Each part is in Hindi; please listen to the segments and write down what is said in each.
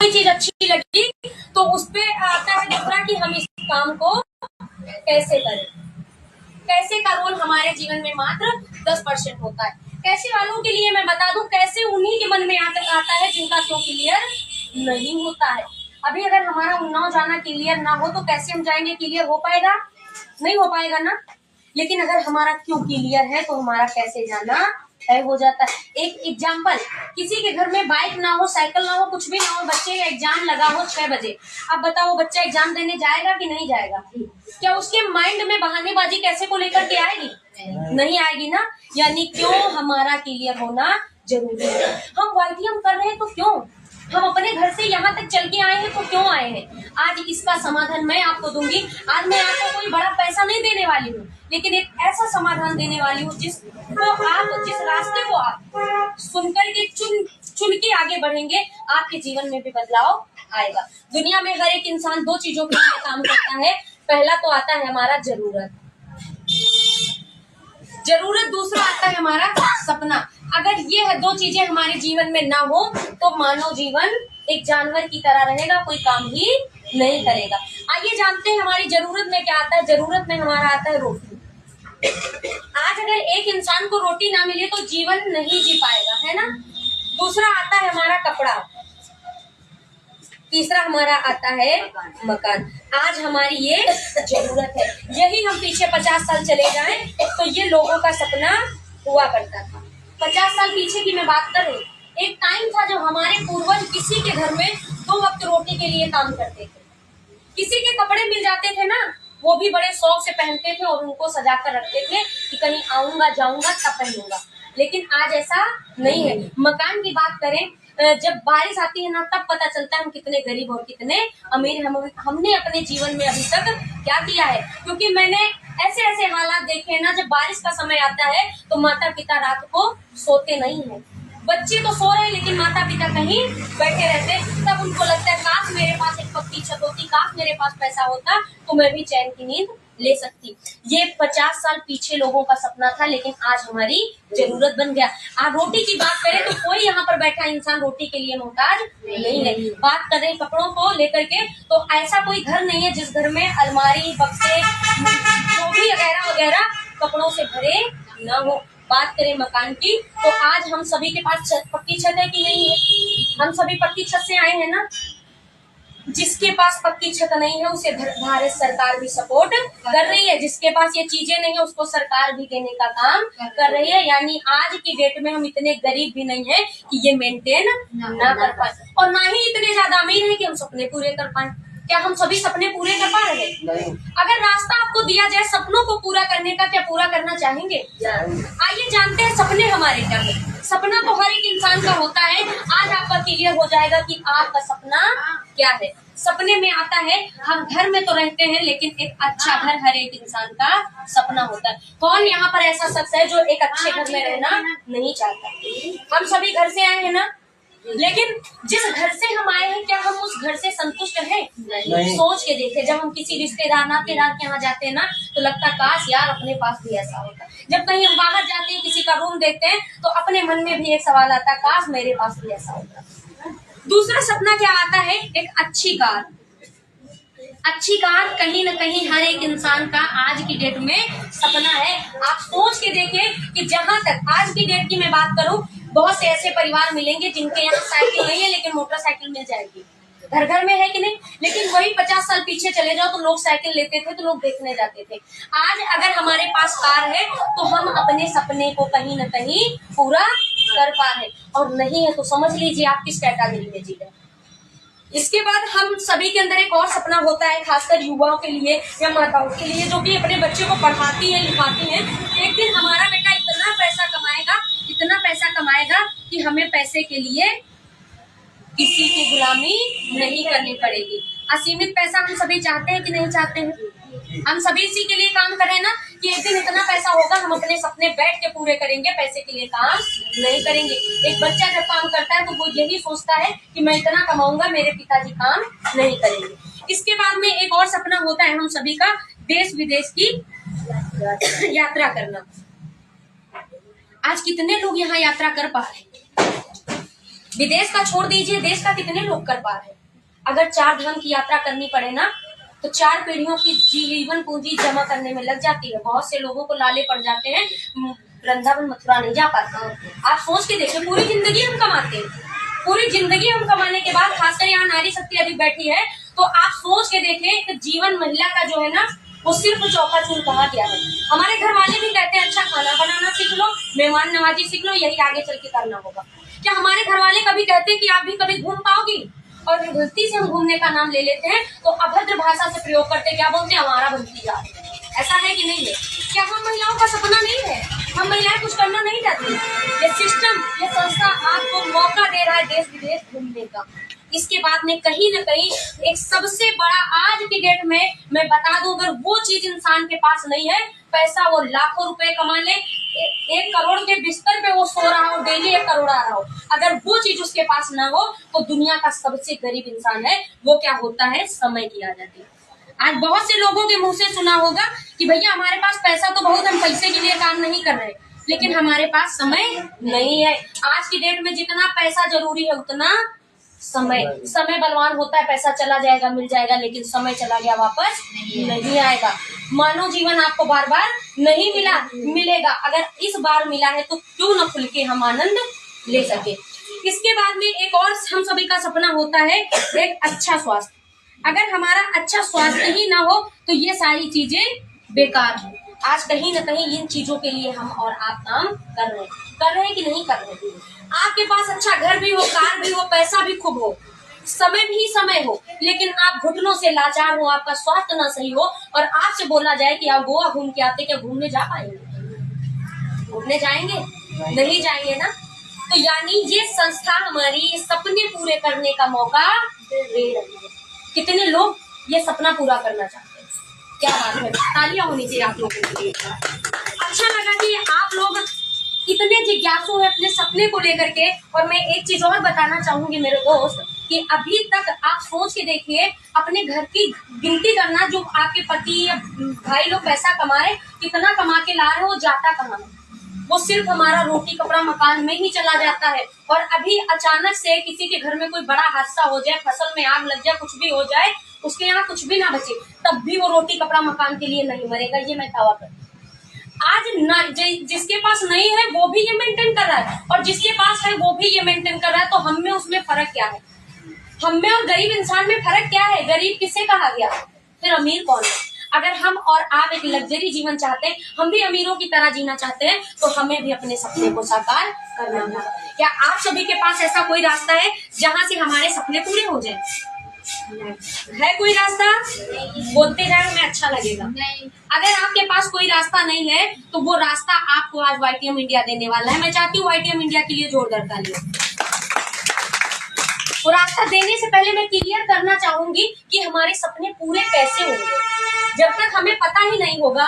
कोई चीज अच्छी लगी तो उस पे आता है दूसरा कि हम इस काम को कैसे करें। कैसे का रोल हमारे जीवन में मात्र 10% होता है। कैसे वालों के लिए मैं बता दूं, कैसे उन्हीं के मन में आता है जिनका क्यों क्लियर नहीं होता है। अभी अगर हमारा उन्नाव जाना क्लियर ना हो तो कैसे हम जाएंगे, क्लियर हो पाएगा? नहीं हो पाएगा ना। लेकिन अगर हमारा क्यों क्लियर है तो हमारा कैसे जाना तय हो जाता है। एक एग्जाम्पल, किसी के घर में बाइक ना हो, साइकिल ना हो, कुछ भी ना हो, बच्चे का एग्जाम लगा हो 6 बजे, अब बताओ बच्चा एग्जाम देने जाएगा कि नहीं जाएगा? क्या उसके माइंड में बहानेबाजी कैसे को लेकर के आएगी? नहीं आएगी ना। यानी क्यों हमारा क्लियर होना जरूरी है। हम वाईटीएम कर रहे हैं तो क्यों, हम अपने घर से यहाँ तक चल के आए हैं तो क्यों आए हैं, आज इसका समाधान मैं आपको दूंगी। आज मैं आपको कोई बड़ा पैसा नहीं देने वाली हूँ, लेकिन एक ऐसा समाधान देने वाली हूँ जिस रास्ते को आप सुनकर के चुन के आगे बढ़ेंगे, आपके जीवन में भी बदलाव आएगा। दुनिया में हर एक इंसान 2 चीजों के लिए काम करता है। पहला तो आता है हमारा जरूरत, दूसरा आता है हमारा सपना। अगर ये है 2 चीजें हमारे जीवन में ना हो तो मानव जीवन एक जानवर की तरह रहेगा, कोई काम ही नहीं करेगा। आइए जानते हैं हमारी जरूरत में क्या आता है। जरूरत में हमारा आता है रोटी। आज अगर एक इंसान को रोटी ना मिले तो जीवन नहीं जी पाएगा, है ना। दूसरा आता है हमारा कपड़ा, तीसरा हमारा आता है मकान। आज हमारी ये जरूरत है। यही हम पीछे 50 साल चले जाएं तो ये लोगों का सपना हुआ करता था। 50 साल पीछे की मैं बात करूं, एक टाइम था जब हमारे पूर्वज किसी के घर में 2 वक्त रोटी के लिए काम करते थे। किसी के कपड़े मिल जाते थे ना, वो भी बड़े शौक से पहनते थे और उनको सजा कर रखते थे कि कहीं आऊंगा जाऊंगा तब पहनूंगा। लेकिन आज ऐसा नहीं है। मकान की बात करें, जब बारिश आती है ना तब पता चलता है हम कितने गरीब और कितने अमीर। हमने अपने जीवन में अभी तक क्या किया है, क्योंकि मैंने ऐसे ऐसे हालात देखे हैं ना, जब बारिश का समय आता है तो माता पिता रात को सोते नहीं है। बच्चे तो सो रहे हैं लेकिन माता पिता कहीं बैठे रहते, तब उनको लगता है काश मेरे पास एक पक्की छत होती, काश मेरे पास पैसा होता तो मैं भी चैन की नींद ले सकती। ये 50 साल पीछे लोगों का सपना था, लेकिन आज हमारी जरूरत बन गया। आज रोटी की बात करें तो कोई यहाँ पर बैठा इंसान रोटी के लिए मोहताज नहीं है। बात करें कपड़ों को लेकर के तो ऐसा कोई घर नहीं है जिस घर में अलमारी, बक्से, जो भी वगैरह वगैरह कपड़ों से भरे न हो। बात करें मकान की तो आज हम सभी के पास पक्की छत है कि नहीं है? हम सभी पक्की छत से आए हैं ना। जिसके पास पक्की छत नहीं है उसे भारत सरकार भी सपोर्ट कर रही है, जिसके पास ये चीजें नहीं है उसको सरकार भी देने का काम कर रही है। यानी आज की डेट में हम इतने गरीब भी नहीं है कि ये मेंटेन ना कर पाए, और ना ही इतने ज्यादा अमीर है कि हम सपने पूरे कर पाए। क्या हम सभी सपने पूरे कर पा रहे हैं? अगर रास्ता आपको दिया जाए सपनों को पूरा करने का, क्या पूरा करना चाहेंगे? आइए जानते हैं सपने हमारे क्या है। सपना तो हर एक इंसान का होता है। आज आपका क्लियर हो जाएगा कि आपका सपना क्या है। सपने में आता है, हम घर में तो रहते हैं लेकिन एक अच्छा घर हर एक इंसान का सपना होता है। कौन यहाँ पर ऐसा शख्स है जो एक अच्छे घर में रहना नहीं चाहता? हम सभी घर से आए हैं ना, लेकिन जिस घर से हम आए हैं क्या हम उस घर से संतुष्ट हैं? नहीं। सोच के देखे, जब हम किसी रिश्तेदार नातेदार के यहाँ जाते हैं ना तो लगता काश यार अपने पास भी ऐसा होता। जब कहीं हम बाहर जाते हैं किसी का रूम देखते हैं तो अपने मन में भी एक सवाल आता काश मेरे पास भी ऐसा होता। दूसरा सपना क्या आता है? एक अच्छी कार। अच्छी कार कहीं न कहीं हर एक इंसान का आज की डेट में सपना है। आप सोच के देखें कि जहां तक आज की डेट की मैं बात करूं, बहुत से ऐसे परिवार मिलेंगे जिनके यहाँ साइकिल नहीं है लेकिन मोटरसाइकिल मिल जाएगी। घर घर में है कि नहीं? लेकिन वही 50 साल पीछे चले जाओ तो लोग साइकिल लेते थे तो लोग देखने जाते थे। आज अगर हमारे पास कार है तो हम अपने सपने को कहीं न कहीं पूरा कर पा रहे, और नहीं है तो समझ लीजिए आप किस कैटेगरी में जी रहे। इसके बाद हम सभी के अंदर एक और सपना होता है, खासकर युवाओं के लिए या माताओं के लिए जो कि अपने बच्चे को पढ़ाती है लिखाती है। एक दिन हमारा बेटा इतना पैसा कमाएगा कि हमें पैसे के लिए किसी की गुलामी नहीं करनी पड़ेगी। असीमित पैसा हम सभी चाहते हैं कि नहीं चाहते हैं? हम सभी इसी के लिए काम करें ना कि एक दिन इतना पैसा होगा हम अपने सपने बैठ के पूरे करेंगे, पैसे के लिए काम नहीं करेंगे। एक बच्चा जब काम करता है तो वो यही सोचता है कि मैं इतना कमाऊंगा, मेरे पिताजी काम नहीं करेंगे। इसके बाद में एक और सपना होता है हम सभी का, देश विदेश की यात्रा करना। आज कितने लोग यहाँ यात्रा कर पा रहे हैं? विदेश का छोड़ दीजिए, देश का कितने लोग कर पा रहे हैं। अगर 4 धाम की यात्रा करनी पड़े ना तो 4 पीढ़ियों की जीवन पूंजी जमा करने में लग जाती है। बहुत से लोगों को लाले पड़ जाते हैं, वृंदावन मथुरा नहीं जा पाते। आप सोच के देखिए, पूरी जिंदगी हम कमाते हैं, पूरी जिंदगी हम कमाने के बाद, खासकर यहाँ नारी शक्ति अधिक बैठी है, तो आप सोच के देखें कि जीवन महिला का जो है ना वो सिर्फ चौका चूर कहा गया है। हमारे घर वाले भी कहते हैं अच्छा खाना बनाना सीख लो, मेहमान नवाजी सीख लो, यही आगे चल के करना होगा। क्या हमारे घर वाले कभी कहते हैं कि आप भी कभी घूम पाओगी? और गलती से हम घूमने का नाम ले लेते हैं तो अभद्र भाषा से प्रयोग करते, क्या बोलते हैं, हमारा भतीजा। ऐसा है कि नहीं है? क्या हम महिलाओं का सपना नहीं है? हम महिलाएं कुछ करना नहीं चाहती? ये सिस्टम, ये संस्था आपको मौका दे रहा है देश विदेश घूमने का। इसके बाद में कहीं न कहीं एक सबसे बड़ा आज की डेट में मैं बता दूं, अगर वो चीज इंसान के पास नहीं है, पैसा वो लाखों रुपए कमा ले, 1 करोड़ के बिस्तर पे वो सो रहा हो, डेली 1 करोड़ आ रहा हो, अगर वो चीज उसके पास ना हो तो दुनिया का सबसे गरीब इंसान है। वो क्या होता है? समय की आ जाती है। आज बहुत से लोगों के मुंह से सुना होगा कि भैया हमारे पास पैसा तो बहुत, हम पैसे के लिए काम नहीं कर रहे, लेकिन हमारे पास समय नहीं है। आज की डेट में जितना पैसा जरूरी है उतना समय बलवान होता है। पैसा चला जाएगा, मिल जाएगा, लेकिन समय चला गया वापस नहीं आएगा। मानव जीवन आपको बार बार नहीं मिलेगा। अगर इस बार मिला है तो क्यों न खुल के हम आनंद ले सके। इसके बाद में एक और हम सभी का सपना होता है, एक अच्छा स्वास्थ्य। अगर हमारा अच्छा स्वास्थ्य ही ना हो तो ये सारी चीजें बेकार है। आज कहीं न कहीं इन चीजों के लिए हम और आप काम कर रहे हैं कि नहीं कर रहे हैं। आपके पास अच्छा घर भी हो, कार भी हो, पैसा भी खूब हो, समय भी समय हो, लेकिन आप घुटनों से लाचार हो, आपका स्वास्थ्य ना सही हो और आपसे बोला जाए कि आप गोवा घूम के आते, क्या घूमने जा पाएंगे? घूमने जाएंगे? नहीं जाएंगे ना। तो यानी ये संस्था हमारी सपने पूरे करने का मौका दे रही है। कितने लोग ये सपना पूरा करना चाहते हैं? क्या बात है, तालियां होनी चाहिए आप लोगों के लिए। अच्छा लगा कि आप लोग इतने जिज्ञासु है अपने सपने को लेकर के। और मैं एक चीज और बताना चाहूंगी मेरे दोस्त, कि अभी तक आप सोच के देखिए, अपने घर की गिनती करना, जो आपके पति या भाई लोग पैसा कमा रहे, कितना कमा के ला रहे हो, जाता कहाँ है? वो सिर्फ हमारा रोटी कपड़ा मकान में ही चला जाता है। और अभी अचानक से किसी के घर में कोई बड़ा हादसा हो जाए, फसल में आग लग जाए, कुछ भी हो जाए, उसके यहाँ कुछ भी ना बचे, तब भी वो रोटी कपड़ा मकान के लिए नहीं मरेगा, ये मैं दावा करती हूँ। आज जिसके पास नहीं है वो भी ये मेंटेन कर रहा है, और जिसके पास है वो भी ये मेंटेन कर रहा है। तो हम में उसमें फर्क क्या है? हम में और गरीब इंसान में फर्क क्या है? गरीब किसे कहा गया? फिर अमीर कौन है? अगर हम और आप एक लग्जरी जीवन चाहते हैं, हम भी अमीरों की तरह जीना चाहते हैं, तो हमें भी अपने सपने को साकार करना होगा। क्या आप सभी के पास ऐसा कोई रास्ता है जहाँ से हमारे सपने पूरे हो जाए? है कोई रास्ता? बोलते जाए, हमें अच्छा लगेगा। नहीं। अगर आपके पास कोई रास्ता नहीं है तो वो रास्ता आपको आज YTM इंडिया देने वाला है। मैं चाहती हूँ YTM इंडिया के लिए जोरदार तालियां। वो रास्ता देने से पहले मैं क्लियर करना चाहूंगी कि हमारे सपने पूरे कैसे होंगे। जब तक हमें पता ही नहीं होगा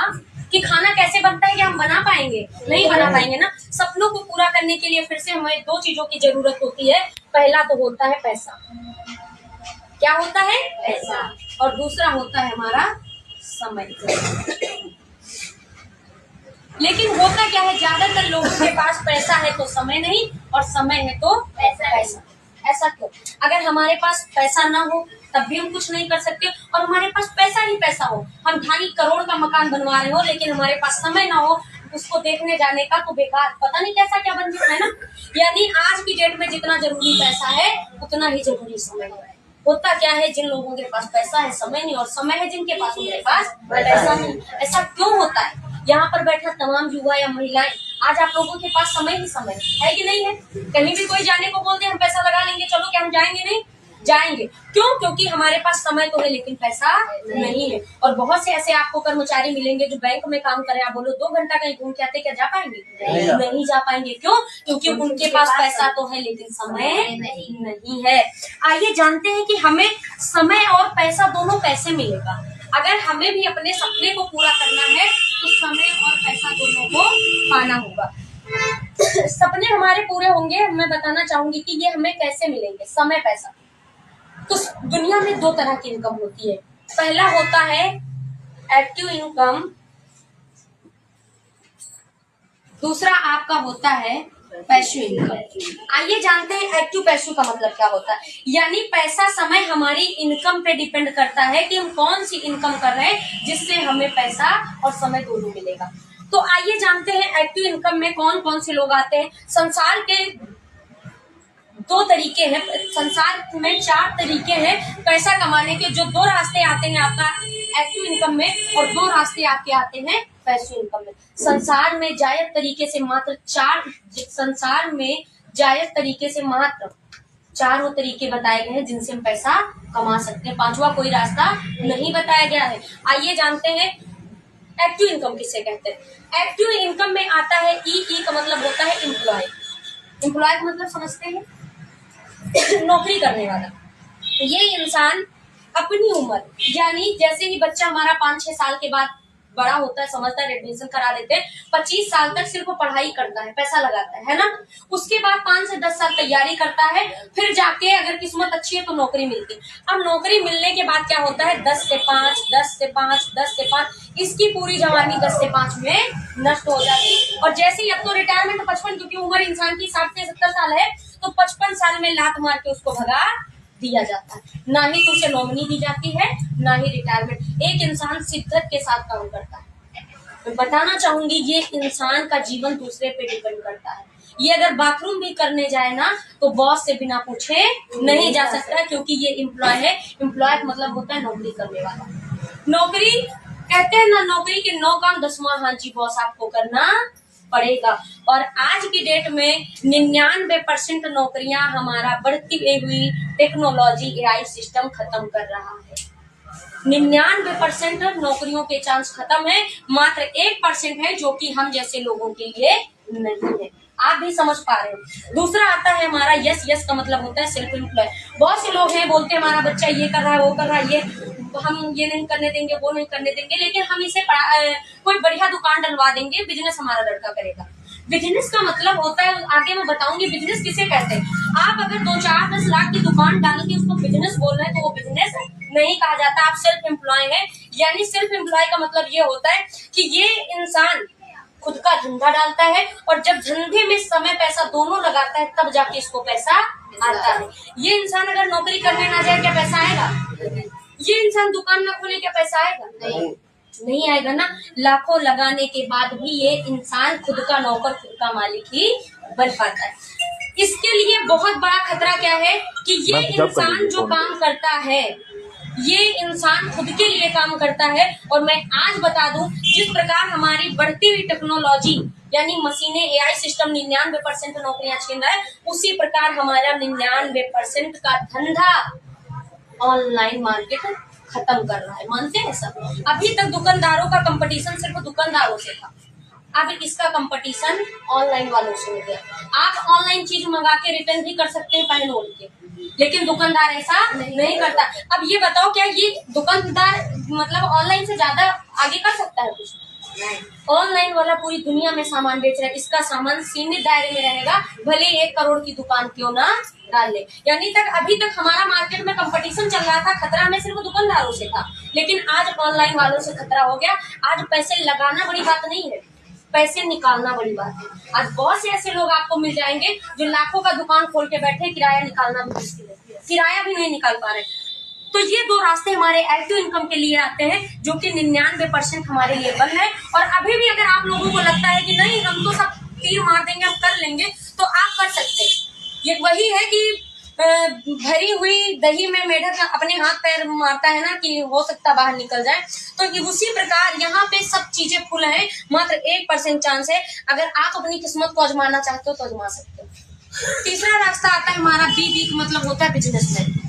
कि खाना कैसे बनता है, क्या हम बना पाएंगे? नहीं बना पाएंगे ना। सपनों को पूरा करने के लिए फिर से हमें 2 चीजों की जरूरत होती है। पहला तो होता है पैसा। क्या होता है? पैसा। और दूसरा होता है हमारा समय। लेकिन होता क्या है, ज्यादातर लोगों के पास पैसा है तो समय नहीं, और समय है तो पैसा। ऐसा क्यों? अगर हमारे पास पैसा ना हो तब भी हम कुछ नहीं कर सकते, और हमारे पास पैसा ही पैसा हो, हम 2.5 करोड़ का मकान बनवा रहे हो, लेकिन हमारे पास समय ना हो उसको देखने जाने का, तो बेकार, पता नहीं कैसा क्या बन जाता है ना। यानी आज की डेट में जितना जरूरी पैसा है उतना ही जरूरी समय है। होता क्या है, जिन लोगों के पास पैसा है समय नहीं, और समय है जिनके पास, उनके पास पैसा नहीं। ऐसा क्यों होता है? यहाँ पर बैठा तमाम युवा या महिलाएं, आज आप लोगों के पास समय ही समय है कि नहीं है? कहीं भी कोई जाने को बोलते हम पैसा लगा लेंगे, चलो, क्या हम जाएंगे? नहीं जाएंगे। क्यों? क्योंकि हमारे पास समय तो है लेकिन पैसा नहीं है। और बहुत से ऐसे आपको कर्मचारी मिलेंगे जो बैंक में काम करें, आप बोलो 2 घंटा कहीं घूम के आते, क्या जा पाएंगे? नहीं जा पाएंगे। क्यों? क्योंकि उनके पास पैसा तो है लेकिन समय नहीं है। आइए जानते हैं कि हमें समय और पैसा दोनों कैसे मिलेगा। अगर हमें भी अपने सपने को पूरा करना है तो समय और पैसा दोनों को पाना होगा। सपने हमारे पूरे होंगे, मैं बताना चाहूंगी कि ये हमें कैसे मिलेंगे, समय पैसा। तो दुनिया में 2 तरह की इनकम होती है। पहला होता है एक्टिव इनकम, दूसरा आपका होता है पैसिव इनकम। आइए जानते हैं एक्टिव पैसिव का मतलब क्या होता है। यानी पैसा समय हमारी इनकम पे डिपेंड करता है कि हम कौन सी इनकम कर रहे हैं जिससे हमें पैसा और समय दोनों मिलेगा। तो आइए जानते हैं एक्टिव इनकम में कौन कौन से लोग आते हैं। संसार के दो तरीके हैं, संसार में 4 तरीके हैं पैसा कमाने के। जो 2 रास्ते आते हैं आपका एक्टिव इनकम में और 2 रास्ते आपके आते हैं पैसिव इनकम में। संसार में जायज तरीके से मात्र 4 वो तरीके बताए गए हैं जिनसे हम पैसा कमा सकते हैं। 5वां कोई रास्ता नहीं बताया गया है। आइए जानते हैं एक्टिव इनकम किसे कहते हैं। एक्टिव इनकम में आता है ई का मतलब होता है एम्प्लॉय। एम्प्लॉय का मतलब समझते हैं नौकरी करने वाला। ये इंसान अपनी उम्र, यानी जैसे ही बच्चा हमारा 5-6 साल के बाद बड़ा होता है, समझता है, एडमिशन करा देते हैं, 25 साल तक सिर्फ पढ़ाई करता है, पैसा लगाता है ना। उसके बाद 5 से 10 साल तैयारी करता है, फिर जाके अगर किस्मत अच्छी है तो नौकरी मिलती है। अब नौकरी मिलने के बाद क्या होता है, 10 से 5, 10 से 5, 10 से 5, इसकी पूरी जवानी 10 से 5 में नष्ट हो जाती है। और जैसे ही अब तो रिटायरमेंट 55, क्योंकि उम्र इंसान की 60 से 70 साल है, तो 55 साल में लात मार के उसको भगा दिया जाता है। ना ही तो उसे नॉमिनी दी जाती है, ना ही रिटायरमेंट। एक इंसान शिद्दत के साथ काम करता है। मैं बताना चाहूंगी ये इंसान का जीवन दूसरे पे डिपेंड करता है। ये अगर बाथरूम भी करने जाए ना तो बॉस से बिना पूछे नहीं जा सकता, क्योंकि ये एम्प्लॉय है। एम्प्लॉय का मतलब होता है नौकरी करने वाला। नौकरी कहते हैं ना, नौकरी के 9 काम 10वां हाँ जी बॉस आपको करना पड़ेगा। और आज की डेट में 99% नौकरियां हमारा बढ़ती हुई टेक्नोलॉजी एआई सिस्टम खत्म कर रहा है। 99% नौकरियों के चांस खत्म है, मात्र 1% है जो कि हम जैसे लोगों के लिए नहीं है। आप भी समझ पा रहे हो। दूसरा आता है हमारा यस। यस का मतलब होता है सेल्फ एम्प्लॉय। बहुत से लोग हैं बोलते हैं हमारा बच्चा ये कर रहा है, वो कर रहा है, ये हम ये नहीं करने देंगे, वो नहीं करने देंगे, लेकिन हम इसे कोई बढ़िया दुकान डलवा देंगे, बिजनेस हमारा लड़का करेगा। बिजनेस का मतलब होता है, आगे मैं बताऊंगी बिजनेस किसे कहते हैं। आप अगर 2-4-10 लाख की दुकान डाल के उसको बिजनेस बोल रहे हैं तो वो बिजनेस नहीं कहा जाता, आप सेल्फ एम्प्लॉय है। यानी सेल्फ एम्प्लॉय का मतलब ये होता है कि ये इंसान खुद का धंधा डालता है और जब धंधे में समय पैसा दोनों लगाता है तब जाके इसको पैसा आता है। ये इंसान अगर नौकरी करने ना जाए क्या पैसा आएगा? ये इंसान दुकान ना खोले क्या पैसा आएगा? नहीं आएगा ना। लाखों लगाने के बाद भी ये इंसान खुद का नौकर, खुद का मालिक ही बन पाता है। इसके लिए बहुत बड़ा खतरा क्या है कि ये इंसान जो काम करता है, ये इंसान खुद के लिए काम करता है। और मैं आज बता दूं, जिस प्रकार हमारी बढ़ती हुई टेक्नोलॉजी यानी मशीनें, एआई सिस्टम 99% नौकरियां छीन रहा है, उसी प्रकार हमारा 99% का धंधा ऑनलाइन मार्केट खत्म कर रहा है। मानते हैं सब? अभी तक दुकानदारों का कंपटीशन सिर्फ दुकानदारों से था, अब इसका कंपटीशन ऑनलाइन वालों से हो गया। आप ऑनलाइन चीज मंगा के रिटर्न भी कर सकते हैं पहन ओढ़ के, लेकिन दुकानदार ऐसा नहीं करता। अब ये बताओ क्या ये दुकानदार मतलब ऑनलाइन से ज्यादा आगे कर सकता है कुछ? ऑनलाइन वाला पूरी दुनिया में सामान बेच रहा है, इसका सामान सीमित दायरे में रहेगा, भले 1 करोड़ की दुकान क्यों ना डाल ले। यानी अभी तक हमारा मार्केट में कंपटीशन चल रहा था, खतरा हमें सिर्फ दुकानदारों से था, लेकिन आज ऑनलाइन वालों से खतरा हो गया। आज पैसे लगाना बड़ी बात नहीं है, पैसे निकालना बड़ी बात है। आज बहुत से ऐसे लोग आपको मिल जाएंगे जो लाखों का दुकान खोल के बैठे, किराया निकालना भी मुश्किल है, किराया भी नहीं निकाल पा रहे। तो ये 2 रास्ते हमारे एक्टिव इनकम के लिए आते हैं, जो कि 99% हमारे लिए बंद है। और अभी भी अगर आप लोगों को लगता है कि नहीं हम तो सब तीर मार देंगे, हम कर लेंगे, तो आप कर सकते हैं। ये वही है कि भरी हुई दही में मेढक अपने हाथ पैर मारता है ना कि हो सकता बाहर निकल जाए, तो ये उसी प्रकार यहाँ पे सब चीजें फुल है, मात्र 1% चांस है। अगर आप अपनी किस्मत को आजमाना चाहते हो तो आजमा सकते हो। तीसरा रास्ता आता है हमारा बी का मतलब होता है बिजनेसमैन।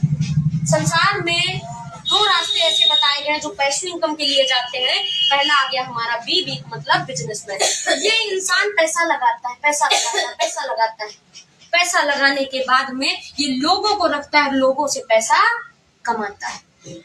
संसार में 2 रास्ते ऐसे बताए गए हैं जो पैसिव इनकम के लिए जाते हैं। पहला आ गया हमारा बी मतलब बिजनेसमैन। ये इंसान पैसा लगाता है, पैसा लगाता है, पैसा लगाता है, पैसा लगाने के बाद में ये लोगों को रखता है, लोगों से पैसा कमाता है।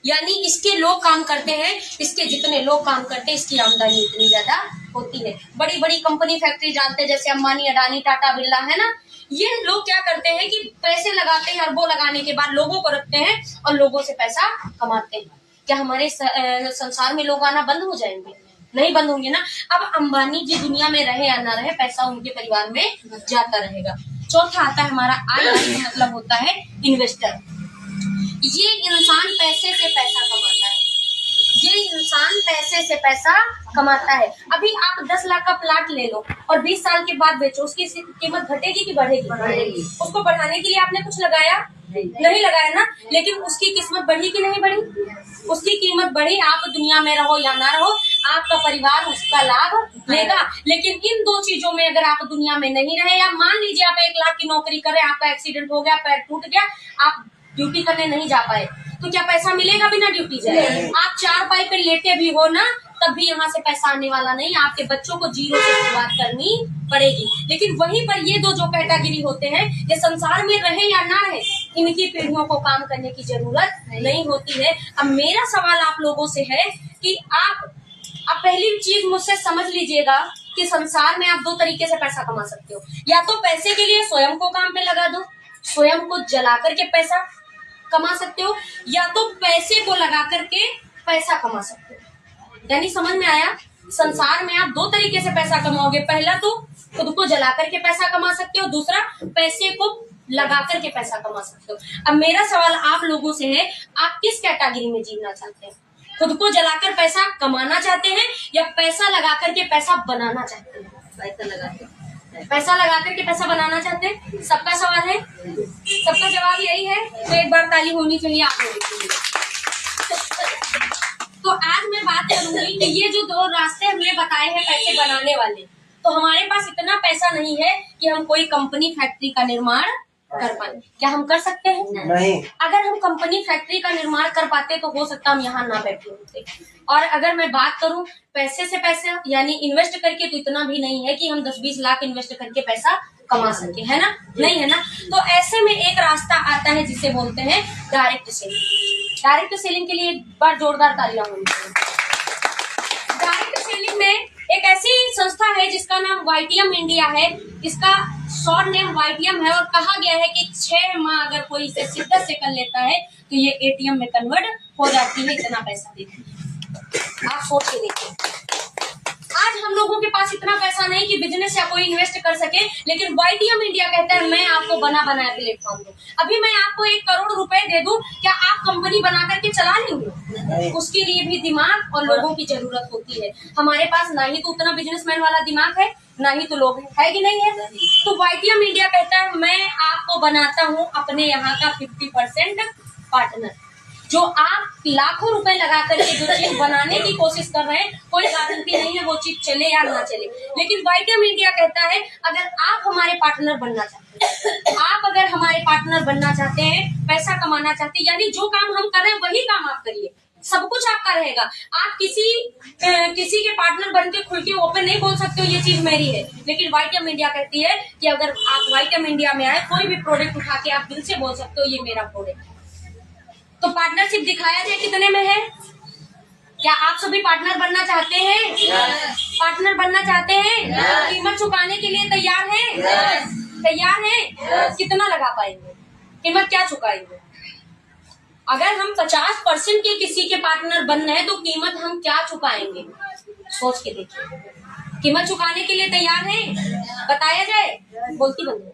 यानी इसके लोग काम करते हैं, इसके जितने लोग काम करते हैं इसकी आमदनी इतनी ज्यादा होती है। बड़ी बड़ी कंपनी फैक्ट्री डालते हैं, जैसे अंबानी, अडानी, टाटा, बिरला है ना। ये लोग क्या करते हैं कि पैसे लगाते हैं, अरबों लगाने के बाद लोगों को रखते हैं और लोगों से पैसा कमाते हैं। क्या हमारे संसार में लोग आना बंद हो जाएंगे? नहीं बंद होंगे ना। अब अंबानी जी दुनिया में रहे या ना रहे, पैसा उनके परिवार में जाता रहेगा। चौथा आता है हमारा आई, मतलब होता है इन्वेस्टर। ये इंसान पैसे से पैसा कमाता है, ये इंसान पैसे से पैसा कमाता है। अभी आप 10 लाख का प्लाट ले लो और 20 साल के बाद बेचो, उसकी कीमत घटेगी कि बढ़ेगी? उसको बढ़ाने के लिए आपने कुछ लगाया नहीं लगाया ना, लेकिन उसकी किस्मत बढ़ी कि नहीं बढ़ी? उसकी कीमत बढ़ी। आप दुनिया में रहो या ना रहो, आपका परिवार उसका लाभ लेगा। लेकिन इन दो चीजों में अगर आप दुनिया में नहीं रहे, या मान लीजिए आप 1 लाख की नौकरी कर रहे हैं, आपका एक्सीडेंट हो गया, पैर टूट गया, आप ड्यूटी करने नहीं जा पाए, तो क्या पैसा मिलेगा बिना ड्यूटी जाए? आप 4 पाई पे लेटे भी हो ना, तब भी यहाँ से पैसा आने वाला नहीं। आपके बच्चों को जीरो से शुरुआत करनी पड़ेगी। लेकिन वहीं पर ये दो जो कैटेगरी होते हैं, ये संसार में रहे या ना रहे, इनकी पीढ़ियों को काम करने की जरूरत नहीं होती है। अब मेरा सवाल आप लोगों से है कि आप पहली चीज मुझसे समझ लीजिएगा कि संसार में आप 2 तरीके से पैसा कमा सकते हो। या तो पैसे के लिए स्वयं को काम पे लगा दो, स्वयं को जला करके पैसा कमा सकते हो, या तो पैसे को लगा करके पैसा कमा सकते हो। यानी समझ में आया? संसार में आप 2 तरीके से पैसा कमाओगे। पहला तो खुद को जला करके पैसा कमा सकते हो, दूसरा पैसे को लगा करके पैसा कमा सकते हो। अब मेरा सवाल आप लोगों से है, आप किस कैटेगरी में जीना चाहते हैं? खुद को जलाकर पैसा कमाना चाहते हैं या पैसा लगा करके पैसा बनाना चाहते हैं? पैसा लगा करके पैसा बनाना चाहते हैं। सबका सवाल है, सबका जवाब यही है, तो एक बार ताली होनी चाहिए आप लोगों के लिए। तो आज मैं बात करूंगी कि ये जो 2 रास्ते हमने बताए हैं पैसे बनाने वाले, तो हमारे पास इतना पैसा नहीं है कि हम कोई कंपनी फैक्ट्री का निर्माण कर पाए। क्या हम कर सकते हैं? नहीं। अगर हम कंपनी फैक्ट्री का निर्माण कर पाते तो हो सकता हम यहाँ ना बैठे होते। और अगर मैं बात करूं पैसे से पैसा यानी इन्वेस्ट करके, तो इतना भी नहीं है कि हम 10-20 लाख इन्वेस्ट करके पैसा कमा सके, है ना? नहीं है ना? तो ऐसे में एक रास्ता आता है जिसे बोलते हैं डायरेक्ट सेलिंग। डायरेक्ट सेलिंग के लिए एक बार जोरदार तालियां होनी चाहिए। डायरेक्ट सेलिंग में एक ऐसी संस्था है जिसका नाम YTM इंडिया है। इसका शॉर्ट नेम YTM है और कहा गया है कि 6 माह अगर कोई इसे शिद्दत से कर लेता है तो ये ATM में कन्वर्ट हो जाती है, इतना पैसा देती है। आप सोच के देखिए, आज हम लोगों के पास इतना पैसा नहीं कि बिजनेस या कोई इन्वेस्ट कर सके, लेकिन YTM इंडिया कहता है मैं आपको बना बनाया प्लेटफॉर्म दूं। अभी मैं आपको 1 करोड़ रुपए दे दूं, क्या आप कंपनी बना करके चला लेंगे? उसके लिए भी दिमाग और लोगों की जरूरत होती है। हमारे पास ना ही तो उतना बिजनेसमैन वाला दिमाग है, ना ही तो लोग है कि नहीं है। तो YTM इंडिया कहता है मैं आपको बनाता हूँ अपने यहाँ का 50% पार्टनर। जो आप लाखों रुपए लगा करके जो चीज बनाने की कोशिश कर रहे हैं, कोई गारंटी नहीं है वो चीज चले या ना चले। लेकिन YTM इंडिया कहता है अगर आप हमारे पार्टनर बनना चाहते हैं, आप अगर हमारे पार्टनर बनना चाहते हैं, पैसा कमाना चाहते हैं, यानी जो काम हम कर रहे हैं वही काम आप करिए, सब कुछ आपका रहेगा। आप किसी के पार्टनर बन के खुल के ओपन नहीं बोल सकते हो ये चीज मेरी है। लेकिन YTM इंडिया कहती है कि अगर आप YTM इंडिया में आए, कोई भी प्रोडक्ट उठा के आप दिल से बोल सकते हो ये मेरा प्रोडक्ट है। तो पार्टनरशिप दिखाया जाए कितने में है? क्या आप सभी पार्टनर बनना चाहते हैं? पार्टनर बनना चाहते हैं? कीमत चुकाने के लिए तैयार हैं? तैयार हैं? कितना लगा पाएंगे? कीमत क्या चुकाएंगे? अगर हम 50% के किसी के पार्टनर बन रहे हैं तो कीमत हम क्या चुकाएंगे? सोच के देखिए। कीमत चुकाने के लिए तैयार हैं? बताया जाए, बोलती बंद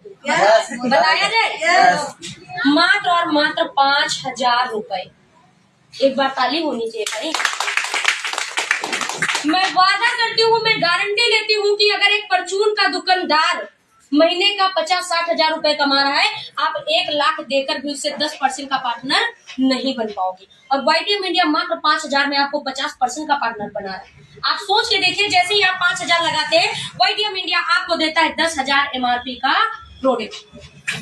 बताया जाए। मात्र और मात्र 5,000 रुपए। एक बार ताली होनी चाहिए भाई। मैं वादा करती हूँ, मैं गारंटी लेती हूँ कि अगर एक परचून का दुकानदार महीने का 50-60 हजार रुपए कमा रहा है, आप 1 लाख देकर भी उससे 10% का पार्टनर नहीं बन पाओगे। और YTM इंडिया मात्र 5,000 में आपको 50% का पार्टनर बना रहा है। आप सोच के देखिए, जैसे ही आप 5,000 लगाते हैं, YTM इंडिया आपको देता है 10,000 MRP का प्रोडक्ट।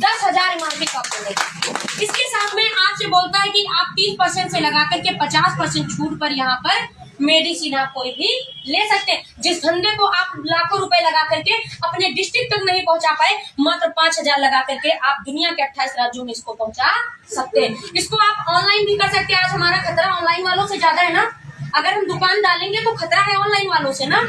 10,000 MRP का प्रोडक्ट। इसके साथ में आपसे बोलता है कि आप 30% से लगा करके 50% छूट पर यहाँ पर मेडिसिन आप कोई भी ले सकते हैं। जिस धंधे को आप लाखों रुपए लगा करके अपने डिस्ट्रिक्ट तक नहीं पहुंचा पाए, मात्र 5,000 लगा करके आप दुनिया के 28 राज्यों में इसको पहुंचा सकते हैं। इसको आप ऑनलाइन भी कर सकते हैं। आज हमारा खतरा ऑनलाइन वालों से ज्यादा है ना। अगर हम दुकान डालेंगे तो खतरा है ऑनलाइन वालों से ना,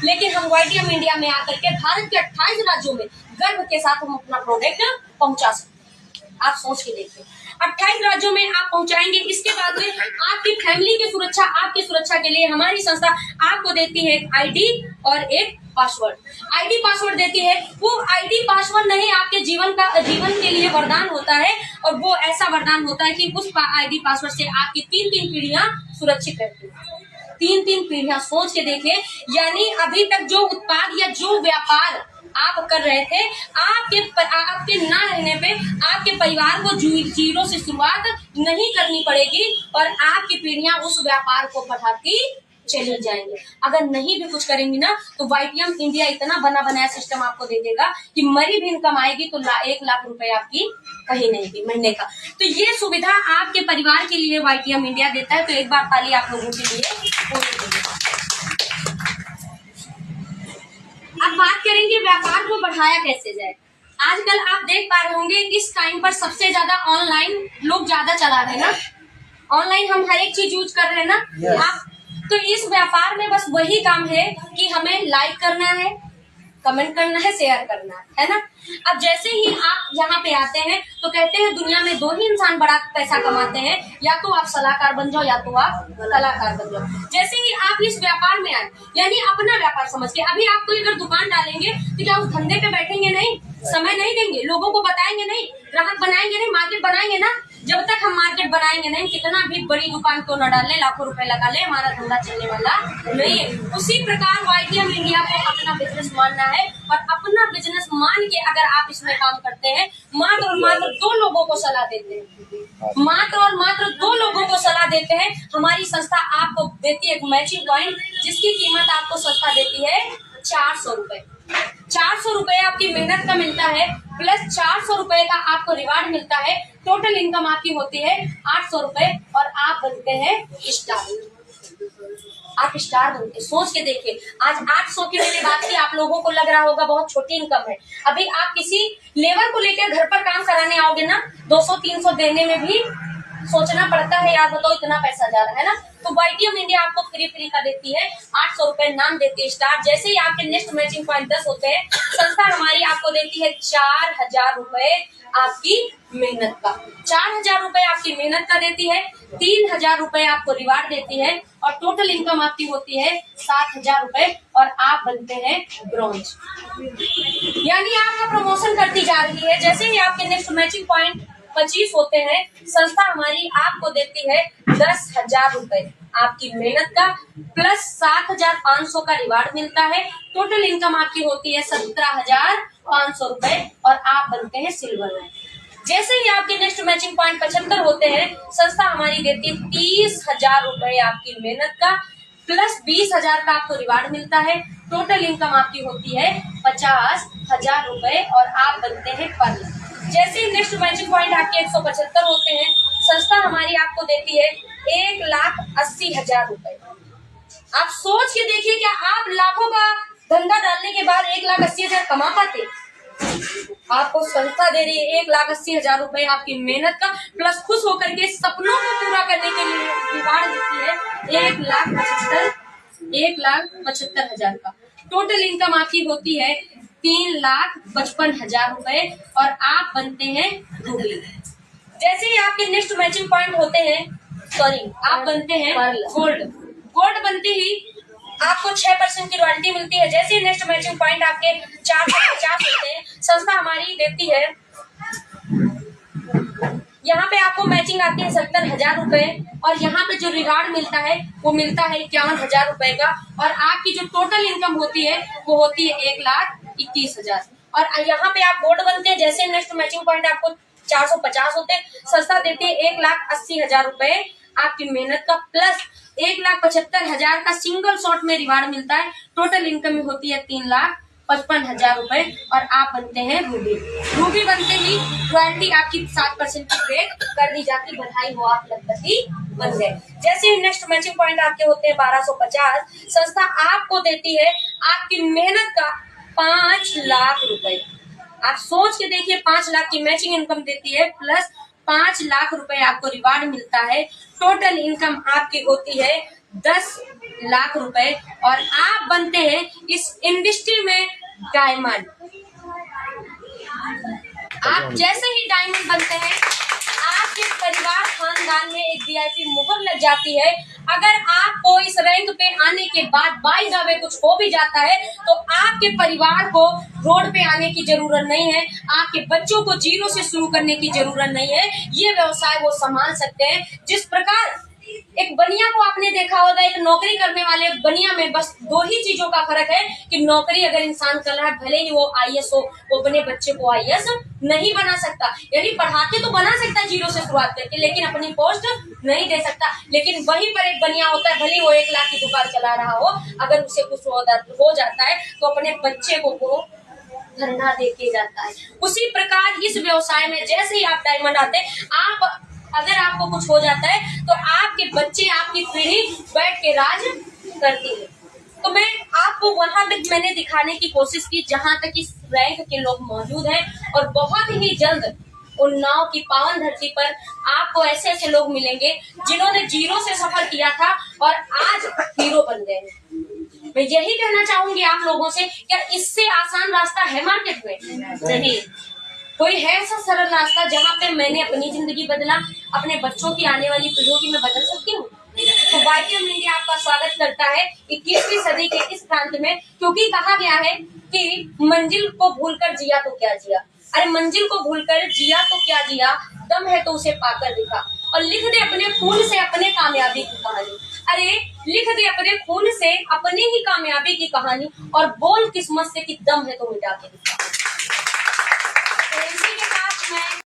लेकिन हम YTM इंडिया में आकर के भारत के 28 राज्यों में गर्व के साथ हम अपना प्रोडक्ट पहुंचा सकते हैं। आप सोच के देखिए। 28 राज्यों में आप पहुंचाएंगे। इसके बाद में आपकी फैमिली की सुरक्षा, आपकी सुरक्षा के लिए हमारी संस्था आपको देती है एक आईडी और एक पासवर्ड। आईडी पासवर्ड देती है, वो आईडी पासवर्ड नहीं आपके जीवन के लिए वरदान होता है, और वो ऐसा वरदान होता है कि उस आईडी पासवर्ड से आपकी 3 पीढ़ियां सुरक्षित रहती है। 3 पीढ़ियां, सोच के देखिए। यानी अभी तक जो उत्पाद या जो व्यापार आप कर रहे थे, आपके ना रहने पे आपके परिवार को जीरो से शुरुआत नहीं करनी पड़ेगी, और आपकी पीढ़ियां उस व्यापार को बढ़ाती चली जाएंगे। अगर नहीं भी कुछ करेंगी ना, तो वाईटीएम इंडिया इतना बना बनाया सिस्टम आपको दे देगा कि मरी भी इनकम आएगी तो 1 लाख रुपए आपकी कहीं नहीं थी महीने का। तो ये सुविधा आपके परिवार के लिए वाईटीएम इंडिया देता है। तो एक बार ताली आप लोगों के लिए। अब बात करेंगे व्यापार को बढ़ाया कैसे जाए। आजकल आप देख पा रहे होंगे इस टाइम पर सबसे ज्यादा ऑनलाइन लोग ज्यादा चला रहे हैं ना, ऑनलाइन हम हर एक चीज यूज कर रहे हैं ना। Yes. आप तो इस व्यापार में बस वही काम है कि हमें लाइक करना है, कमेंट करना है, शेयर करना है ना। अब जैसे ही आप यहाँ पे आते हैं तो कहते हैं दुनिया में 2 ही इंसान बड़ा पैसा कमाते हैं, या तो आप सलाहकार बन जाओ या तो आप कलाकार बन जाओ। जैसे ही आप इस व्यापार में आए, यानी अपना व्यापार समझ के, अभी आप कोई अगर दुकान डालेंगे तो क्या उस धंधे पे बैठेंगे नहीं, समय नहीं देंगे, लोगों को बताएंगे नहीं, ग्राहक बनाएंगे नहीं, मार्केट बनाएंगे ना। जब तक हम मार्केट बनाएंगे नहीं, कितना भी बड़ी दुकान क्यों न डाल ले, लाखों रुपए लगा ले, हमारा धंधा चलने वाला नहीं है। उसी प्रकार वाईटीएम इंडिया को अपना बिजनेस मानना है, और अपना बिजनेस मान के अगर आप इसमें काम करते हैं, मात्र और मात्र 2 लोगों को सलाह देते हैं, मात्र और मात्र 2 लोगों को सलाह देते हैं। हमारी संस्था आपको देती है एक मैचिंग पॉइंट, जिसकी कीमत आपको संस्था देती है 400 रुपए। 400 रुपए आपकी मेहनत का मिलता है, प्लस 400 रुपए का आपको रिवार्ड मिलता है। टोटल इनकम आपकी होती है 800 रुपए, और आप बनते हैं स्टार। आप स्टार बनते, सोच के देखिए। आज 800 की मैंने बात की, आप लोगों को लग रहा होगा बहुत छोटी इनकम है। अभी आप किसी लेबर को लेकर घर पर काम कराने आओगे ना, 200-300 देने में भी सोचना पड़ता है, यार बताओ इतना पैसा जा रहा है ना। तो वाईटीएम इंडिया आपको फ्री का देती है, 800 रुपए नाम देती है स्टार। जैसे ही आपके नेक्स्ट मैचिंग पॉइंट 10 होते हैं, संस्था हमारी आपको देती है 4000 रुपए आपकी मेहनत का। 4000 रुपए आपकी मेहनत का देती है, 3000 रुपए आपको रिवार्ड देती है, और टोटल इनकम आपकी होती है 7000 रुपए, और आप बनते हैं ब्रॉन्ज। यानी आपका प्रमोशन करती जा रही है। जैसे ही आपके नेक्स्ट मैचिंग पॉइंट 25 होते हैं, संस्था हमारी आपको देती है 10,000 रुपए आपकी मेहनत का, प्लस 7,500 का रिवार्ड मिलता है। टोटल इनकम आपकी होती है 17,500 रुपए, और आप बनते हैं सिल्वर लाइन। जैसे ही आपके नेक्स्ट मैचिंग पॉइंट 75 होते हैं, संस्था हमारी देती है 30,000 रुपए आपकी मेहनत का, प्लस 20,000 का आपको रिवार्ड मिलता है। टोटल इनकम आपकी होती है 50,000 रुपए, और आप बनते हैं पर्ल। जैसे ही नेक्स्ट मैचिंग पॉइंट आपके 175 होते हैं, संस्था हमारी आपको देती है 1,80,000 रुपए। आप सोच के देखिए, क्या आप लाखों का धंधा डालने के बाद 1,80,000 कमा पाते? आपको संस्था दे रही है 1,80,000 रुपए आपकी मेहनत का, प्लस खुश होकर के सपनों को पूरा करने के लिए रिवार्ड देती है 1,75,000 का। टोटल इनकम आपकी होती है 3,55,000 रुपए, और आप बनते हैं रूबी। जैसे ही आपके नेक्स्ट मैचिंग पॉइंट होते हैं, आप बनते हैं गोल्ड। गोल्ड बनते ही आपको 6% की रॉयल्टी मिलती है। जैसे ही नेक्स्ट मैचिंग पॉइंट आपके 450 होते हैं, संस्था हमारी देती है, यहाँ पे आपको मैचिंग आती है 70,000 रुपए, और यहाँ पे जो रिवार्ड मिलता है वो मिलता है 51,000 रुपए का, और आपकी जो टोटल इनकम होती है वो होती है 1,21,000। और यहाँ पे आप गोल्ड बनते हैं। जैसे नेक्स्ट मैचिंग पॉइंट आपको 450 होते हैं, संस्था देती है 1,80,000 रुपए आपकी मेहनत का, प्लस 1,75,000 का सिंगल शॉट में रिवार्ड मिलता है। टोटल इनकम होती है 3,55,000 रुपए, और आप बनते हैं रूबी। रूबी बनते ही रॉयल्टी आपकी 7% की ब्रेक कर दी जाती, बधाई हो आप लखपति बन गए। जैसे ही नेक्स्ट मैचिंग पॉइंट आपके होते हैं 1250, संस्था आपको देती है आपकी मेहनत का 5 लाख रुपए। आप सोच के देखिए, 5 लाख की मैचिंग इनकम देती है, प्लस 5 लाख रुपए आपको रिवार्ड मिलता है। टोटल इनकम आपकी होती है 10 लाख रुपए, और आप बनते हैं इस इंडस्ट्री में डायमंड। आप जैसे ही डायमंड बनते हैं, आपके परिवार खानदान में एक वीआईपी मोहर लग जाती है। अगर आपको इस रैंक पे आने के बाद बाय द वे कुछ हो भी जाता है तो आपके परिवार को रोड पे आने की जरूरत नहीं है, आपके बच्चों को जीरो से शुरू करने की जरूरत नहीं है। ये व्यवसाय वो संभाल सकते हैं। जिस प्रकार एक बनिया को आपने देखा होगा, एक नौकरी करने वाले बनिया में बस दो ही चीजों का फर्क है कि नौकरी अगर इंसान कर रहा है, भले ही वो आईएएस हो, वो अपने बच्चे को आईएएस नहीं बना सकता, यानी पढ़ा के तो बना सकता है जीरो से शुरुआत करके, लेकिन अपनी पोस्ट नहीं दे सकता। लेकिन वहीं पर एक बनिया होता है, भले वो 1 लाख की दुकान चला रहा हो, अगर उसे कुछ हो जाता है तो अपने बच्चे को वो धंधा दे के जाता है। उसी प्रकार इस व्यवसाय में जैसे ही आप डायमंड आते हैं, आप अगर आपको कुछ हो जाता है तो आपके बच्चे, आपकी पीढ़ी बैठ के राज करती है। तो मैं आपको वहां तक मैंने दिखाने की कोशिश की जहां तक इस रैंक के लोग मौजूद हैं, और बहुत ही जल्द उन्नाव की पावन धरती पर आपको ऐसे ऐसे लोग मिलेंगे जिन्होंने जीरो से सफर किया था और आज हीरो बन गए हैं। मैं यही कहना चाहूंगी आप लोगों से, क्या इससे आसान रास्ता है मार्केट में? नहीं। कोई है ऐसा सरल रास्ता जहाँ पे मैंने अपनी जिंदगी बदला, अपने बच्चों की आने वाली पीढ़ियों की मैं बदल सकती हूँ? तो YTM इंडिया आपका स्वागत करता है 21वीं सदी के इस प्रांत में, क्योंकि कहा गया है कि मंजिल को भूलकर जिया तो क्या जिया। अरे मंजिल को भूलकर जिया तो क्या जिया, दम है तो उसे पाकर दिखा, और लिख दे अपने खून से अपने कामयाबी की कहानी। अरे लिख दे अपने खून से अपनी ही कामयाबी की कहानी, और बोल किस्मत से कि दम है तो मिटा के दिखा। तो इसी के साथ मैं